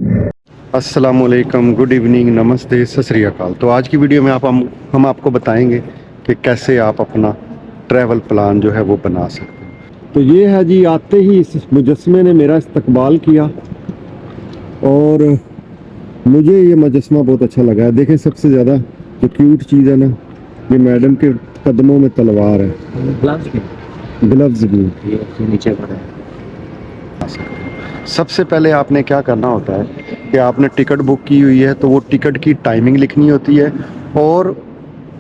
अस्सलामुअलैकुम, good evening, नमस्ते, सत श्री अकाल। तो आज की वीडियो में हम आपको बताएंगे कि कैसे आप अपना ट्रैवल प्लान जो है वो बना सकते हैं। तो ये है जी, आते ही इस मुजस्मे ने मेरा इस्तकबाल किया और मुझे ये मुजस्मा बहुत अच्छा लगा है। देखें, सबसे ज़्यादा जो क्यूट चीज़ है ना, ये मैडम के कदमों में तलवार है, ग्लव्स भी नीचे पड़े हैं। सबसे पहले आपने क्या करना होता है कि आपने टिकट बुक की हुई है तो वो टिकट की टाइमिंग लिखनी होती है और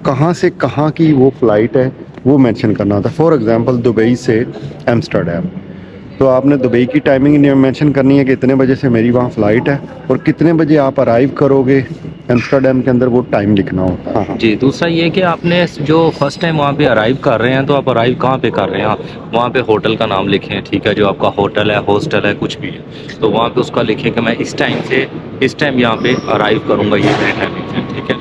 कहाँ से कहाँ की वो फ़्लाइट है वो मेंशन करना होता है। फॉर एग्ज़ाम्पल दुबई से एम्स्टर्डम, तो आपने दुबई की टाइमिंग मेंशन करनी है कि इतने बजे से मेरी वहाँ फ़्लाइट है और कितने बजे आप अराइव करोगे एम्स्टर्डम के अंदर, वो टाइम लिखना होता है। हाँ जी, दूसरा ये कि आपने जो फर्स्ट टाइम वहाँ पे अराइव कर रहे हैं तो आप अराइव कहाँ पे कर रहे हैं, वहाँ पे होटल का नाम लिखें, ठीक है, जो आपका होटल है, हॉस्टल है, कुछ भी है तो वहाँ पे उसका लिखें कि मैं इस टाइम से इस टाइम यहाँ पे अराइव करूँगा, ये मेरी टाइमिंग है, ठीक है।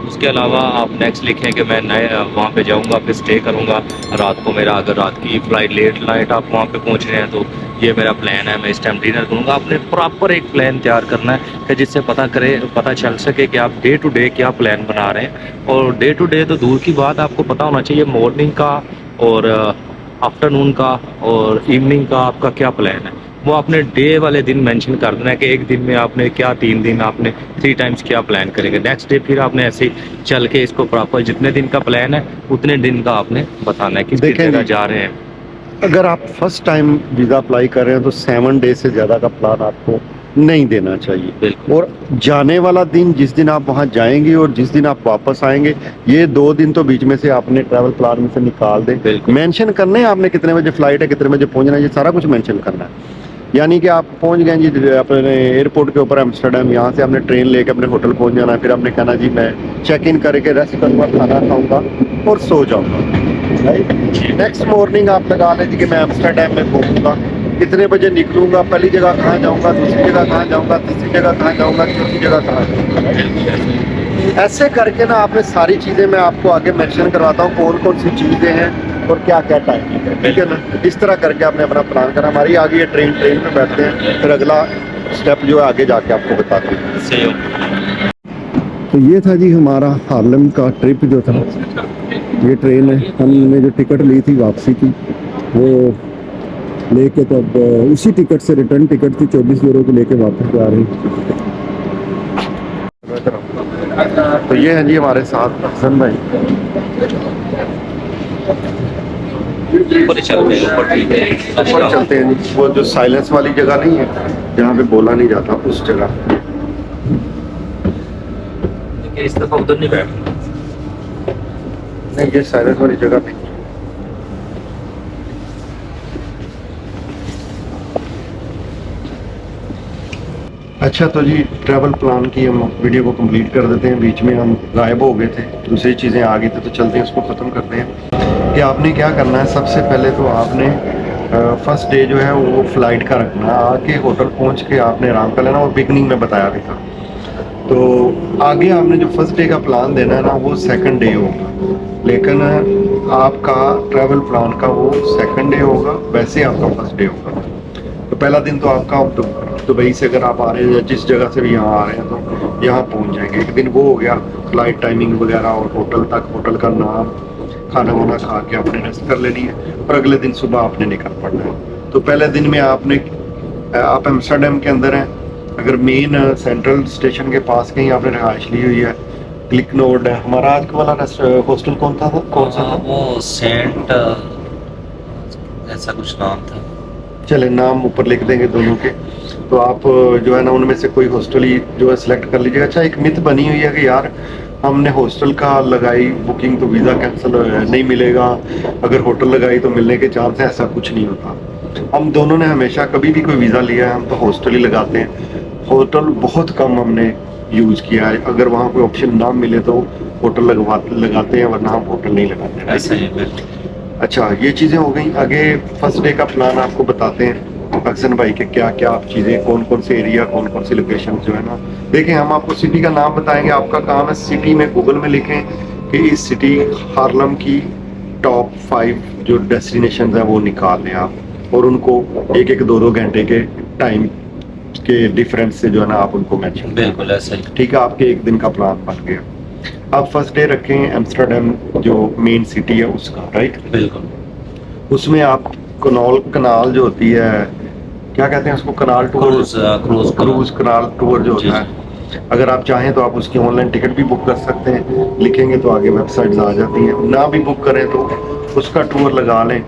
उसके अलावा आप नेक्स्ट लिखें कि मैं नए वहाँ पे जाऊँगा, फिर स्टे करूँगा रात को। मेरा अगर रात की फ़्लाइट लेट नाइट आप वहाँ पे पहुँच रहे हैं तो ये मेरा प्लान है, मैं इस टाइम डिनर करूँगा। आपने प्रॉपर एक प्लान तैयार करना है कि जिससे पता चल सके कि आप डे टू डे क्या प्लान बना रहे हैं। और डे टू डे तो दूर की बात, आपको पता होना चाहिए मॉर्निंग का और आफ्टरनून का और इवनिंग का आपका क्या प्लान है। वो आपने डे वाले दिन मेंशन कर देना है कि एक दिन में आपने क्या, 3 दिन आपने 3 टाइम्स क्या प्लान करेंगे। नेक्स्ट डे फिर आपने ऐसे ही चल के इसको प्रॉपर जितने दिन का प्लान है उतने दिन का आपने बताना है किस जगह जा रहे हैं। अगर आप फर्स्ट टाइम वीज़ा अप्लाई कर रहे हैं तो 7 डे से ज़्यादा का प्लान आपको नहीं देना चाहिए। और जाने वाला दिन, जिस दिन आप वहां जाएंगे और जिस दिन आप वापस आएंगे, ये 2 दिन तो बीच में से आपने ट्रैवल प्लान में से निकाल दें। मेंशन करने हैं आपने कितने बजे फ्लाइट है, कितने बजे पहुंचना है, ये सारा कुछ मेंशन करना है। यानी कि आप पहुंच गए जी अपने एयरपोर्ट के ऊपर एम्स्टर्डम, यहाँ से आपने ट्रेन लेके अपने होटल पहुंच जाना है। फिर आपने कहना जी मैं चेक इन करके रेस्ट करूँगा, खाना खाऊंगा और सो जाऊँगा। नेक्स्ट मॉर्निंग आप लगा लें कि मैं एम्स्टर्डम में घूमूंगा, कितने बजे निकलूंगा, पहली जगह कहाँ जाऊंगा, दूसरी जगह कहाँ जाऊंगा, तीसरी जगह कहाँ जाऊंगा, चौथी जगह कहाँ जाऊंगा। ऐसे करके ना आपने सारी चीज़ें मैं आपको आगे मेंशन करवाता हूँ कौन कौन सी चीज़ें हैं और क्या क्या टाइमिंग है, ठीक है ना। इस तरह करके आपने अपना प्लान करना। हमारी आ गई है ट्रेन में बैठते हैं, फिर अगला स्टेप जो है आगे जाके आपको बताते हैं। तो ये था जी हमारा हार्लम का ट्रिप जो था। ये ट्रेन है, हमने जो टिकट ली थी वापसी की वो लेके, तो अब उसी टिकट से रिटर्न टिकट थी 24 यूरो की, लेके वापस जा रही। तो ये है जी हमारे साथ हसन भाई। ऊपर चलते हैं जी, वो जो साइलेंस वाली जगह नहीं है जहाँ पे बोला नहीं जाता, उस जगह। इस दफा उधर नहीं बैठना, नहीं, ये साइलेंस वाली जगह नहीं। अच्छा, तो जी ट्रैवल प्लान की हम वीडियो को कंप्लीट कर देते हैं। बीच में हम गायब हो गए थे, दूसरी चीज़ें आ गई थी, तो चलते हैं उसको ख़त्म करते हैं। कि आपने क्या करना है, सबसे पहले तो आपने फर्स्ट डे जो है वो फ़्लाइट का रखना है। आके होटल पहुंच के आपने आराम कर लेना, और बिगनिंग में बताया भी था। तो आगे आपने जो फर्स्ट डे का प्लान देना है ना, वो सेकंड डे होगा, लेकिन आपका ट्रैवल प्लान का वो सेकंड डे होगा, वैसे आपका फर्स्ट डे होगा। तो पहला दिन तो आपका दुबई से अगर आप आ रहे हैं या जिस जगह से भी यहाँ आ रहे हैं तो यहाँ पहुँच जाएंगे। एक दिन वो हो गया, फ्लाइट टाइमिंग वगैरह और होटल तक, होटल का नाम, खाना वाना खा के आपने रेस्ट कर लेनी है और अगले दिन सुबह आपने निकल पड़ना है। तो पहले दिन में आप एम्स्टर्डम के अंदर हैं, अगर मेन सेंट्रल स्टेशन के पास कहीं आपने रहाइश ली हुई है, क्लिक नोड है। हमारा आज का वाला हॉस्टल कौन था, कौन सा था? वो सेंट ऐसा कुछ नाम था, चले नाम ऊपर लिख देंगे दोनों के। तो आप जो है ना उनमें से कोई हॉस्टल ही जो है सिलेक्ट कर लीजिएगा। अच्छा, एक मिथ बनी हुई है कि यार हमने हॉस्टल का लगाई बुकिंग तो वीज़ा कैंसिल नहीं मिलेगा, अगर होटल लगाई तो मिलने के चांस है। ऐसा कुछ नहीं होता। हम दोनों ने हमेशा कभी भी कोई वीज़ा लिया है हम तो हॉस्टल ही लगाते हैं। होटल बहुत कम हमने यूज़ किया है, अगर वहाँ कोई ऑप्शन ना मिले तो होटल लगाते हैं, वरना हम होटल नहीं लगाते हैं। ऐसा ही। अच्छा, ये चीज़ें हो गई। आगे फर्स्ट डे का प्लान आपको बताते हैं अक्सन भाई के क्या क्या आप चीज़ें, कौन कौन से एरिया, कौन कौन सी लोकेशन जो है ना। देखें, हम आपको सिटी का नाम बताएंगे, आपका काम है सिटी में गूगल में लिखें कि इस सिटी हार्लम की टॉप 5 जो डेस्टिनेशन है वो निकाल लें आप, और उनको 1-1, 2-2 घंटे के टाइम के डिफरेंस से जो है ना आप उनको मेंशन बिल्कुल ऐसा ही। ठीक है, आपके एक दिन का प्लान बन गया। आप फर्स्ट डे रखें एम्स्टर्डम जो मेन सिटी है उसका, राइट। बिल्कुल उसमें आप कनाल जो होती है, क्या कहते हैं उसको, कनाल टूर, क्रूज कनाल टूर जो होता है, अगर आप चाहें तो आप उसकी ऑनलाइन टिकट भी बुक कर सकते हैं। लिखेंगे तो आगे वेबसाइट्स आ जाती हैं, ना भी बुक करें तो उसका टूर लगा लें।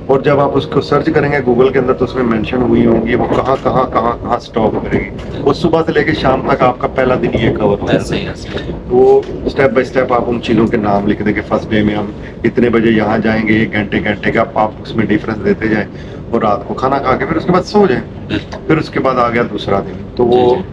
और जब आप उसको सर्च करेंगे गूगल के अंदर तो उसमें मेंशन हुई होंगी वो कहाँ स्टॉप करेगी। वो सुबह से लेकर शाम तक आपका पहला दिन ये कवर हो ऐसे जाता ही है। ऐसे। वो स्टेप बाय स्टेप आप उन चीज़ों के नाम लिख देंगे। फर्स्ट डे में हम इतने बजे यहाँ जाएंगे, 1 घंटे का आप उसमें डिफरेंस देते जाएं और रात को खाना खा के फिर उसके बाद सो जाएं। फिर उसके बाद आ गया दूसरा दिन, तो वो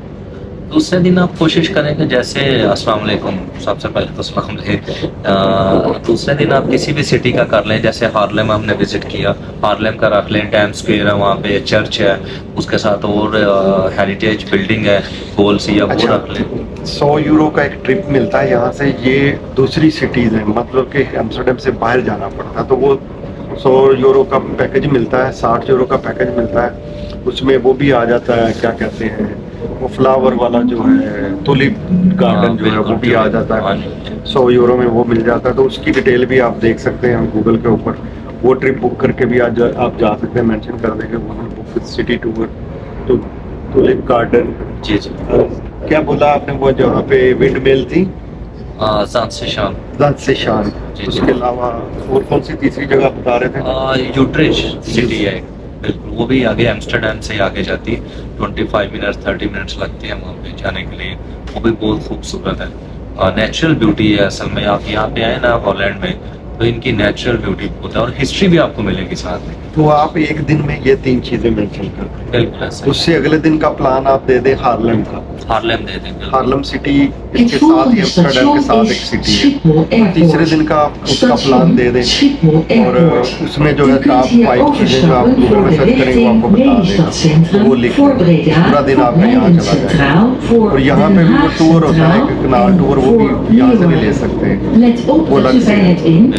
दूसरे दिन आप कोशिश करें कि जैसे अस्सलाम वालेकुम, सबसे पहले तो अस्सलाम वालेकुम। दूसरे दिन आप किसी भी सिटी का कर लें, जैसे हार्लेम हमने विजिट किया, हार्लेम का रख लें। टाइम स्क्वायर है, वहाँ पे चर्च है, उसके साथ और हेरिटेज बिल्डिंग है गोल सी, या वो रख लें। 100 यूरो का एक ट्रिप मिलता है यहाँ से। ये दूसरी सिटीज़ हैं, मतलब कि एम्स्टर्डम से बाहर जाना पड़ता है, तो वो 100 यूरो का पैकेज मिलता है, 60 यूरो का पैकेज मिलता है। उसमें वो भी आ जाता है, क्या कहते हैं वो फ्लावर वाला जो है, टुलिप गार्डन जो है वो भी आ जाता है। 100 यूरो में वो मिल जाता है। तो उसकी डिटेल भी आप देख सकते हैं गूगल के ऊपर। वो ट्रिप बुक करके भी आज आप जा सकते हैं, मेंशन कर देंगे बुक सिटी टूर तो टुलिप गार्डन। जी जी। क्या बोला आपने वो जहाँ पे विंड मिल थी? सांत से शाम। दांत से शान। जी। उसके अलावा और कौन सी तीसरी जगह बता रहे थे? यूट्रिच सिटी है बिल्कुल, वो भी आगे एम्स्टर्डम से आगे जाती है। 25 मिनट्स 30 मिनट्स लगते हैं वहाँ पे जाने के लिए। वो भी बहुत खूबसूरत है, नेचुरल ब्यूटी है असल में। आप यहाँ पे आए ना हॉलैंड में, तो इनकी नेचुरल ब्यूटी बहुत है और हिस्ट्री भी आपको मिलेगी साथ में। तो आप एक दिन में ये 3 चीजें मेंशन कर दें। बिल्कुल ऐसा ही। उससे अगले दिन का प्लान आप दे दें हार्लेम का। हार्लेम दे देंगे। हार्लेम सिटी इसके साथ ही एम्स्टर्डम के साथ एक सिटी है। तीसरे दिन का आप उसका प्लान दे दें और उसमें जो है टॉप 5 चीजें जो आप गूगल में सर्च करेंगे वो आपको बता देगा, तो वो लिख लें। पूरा दिन आपका यहाँ चला जाएगा। और यहाँ पे भी वो टूर होता है, कनाल टूर, वो भी यहाँ से भी ले सकते हैं, वो अलग से।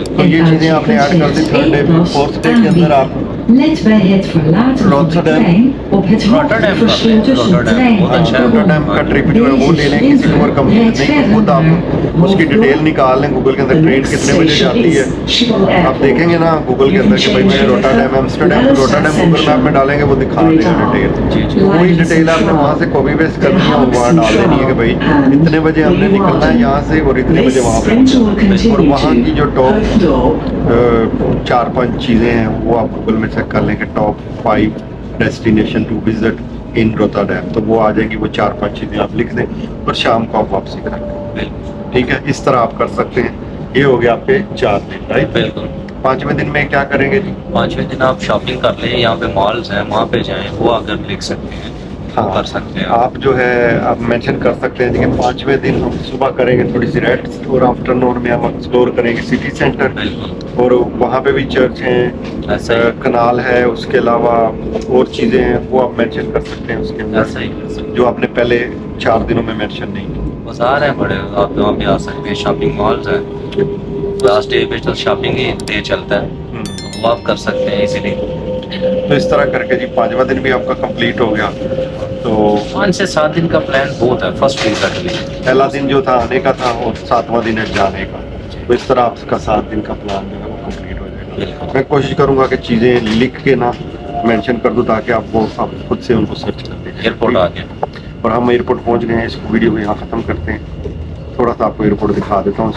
तो ये चीजें आपने ऐड कर दी। थर्ड डे फोर्थ डे के अंदर आप Let bij het verlaten van de trein op het Rotterdam hoofdversloten trein. बहुत अच्छा है। रोटरडैम का ट्रिप जो है वो ले लें, किसी टूर कंपनी नहीं, खुद आप उसकी डिटेल निकाल लें गूगल के अंदर। ट्रेन कितने बजे जाती है आप देखेंगे ना गूगल के अंदर कि भाई मैंने रोटरडैम एम्स्टर्डम, तो रोटरडैम गूगल मैप में डालेंगे वो दिखा देगा डिटेल। वही डिटेल आपने वहाँ से कॉपी पेस्ट करनी है और वहाँ डाल देनी है कि भाई इतने बजे हमने निकलना है यहाँ से और इतने बजे वहाँ पे पहुँचना। और वहाँ की जो टॉप 4-5 चीज़ें हैं वो आप गूगल में चेक कर लें कि top 5 destination to visit in Rotterdam, तो वो आ जाएंगी। वो 4-5 चीज़ें आप लिख दें और शाम को आप वापसी कर लें। ठीक है, इस तरह आप कर सकते हैं। ये हो गया आपके 4 दिन, राइट। बिल्कुल। 5वें दिन में क्या करेंगे जी? 5वें दिन आप शॉपिंग कर लें, यहाँ पे मॉल्स हैं वहाँ पे जाएं, वो अगर लिख सकते हैं हाँ, कर सकते हैं आप जो है आप मेंशन कर सकते हैं कि 5वें दिन हम सुबह करेंगे थोड़ी सी रेस्ट और आफ्टरनून में हम एक्सप्लोर करेंगे सिटी सेंटर। बिल्कुल और वहाँ पे भी चर्च हैं, ऐसा ही। कनाल है, उसके अलावा और चीज़ें हैं वो आप मेंशन कर सकते हैं उसके ऐसा ही अंदर, जो आपने पहले 4 दिनों में मेंशन नहीं की। बाजार है बड़े, आप वहाँ पे आ सकते हैं। शॉपिंग मॉल्स हैं, लास्ट डे पे तो शॉपिंग ही डे चलता है, तो वो आप कर सकते हैं इजीली। तो इस तरह करके जी 5वां दिन भी आपका कंप्लीट हो गया। तो 5 से 7 दिन का प्लान बहुत है फर्स्ट वीज़ा के लिए। पहला दिन जो था आने का था और 7वां दिन है जाने का। तो इस तरह आपका 7 दिन का प्लान जो है वो कंप्लीट हो जाएगा। मैं कोशिश करूंगा कि चीज़ें लिख के ना मेंशन कर दूं ताकि आप खुद से उनको सर्च कर दें। एयरपोर्ट आ गया और हम एयरपोर्ट पहुंच गए हैं। इसको वीडियो को यहाँ ख़त्म करते हैं। थोड़ा सा आपको एयरपोर्ट दिखा देता हूँ।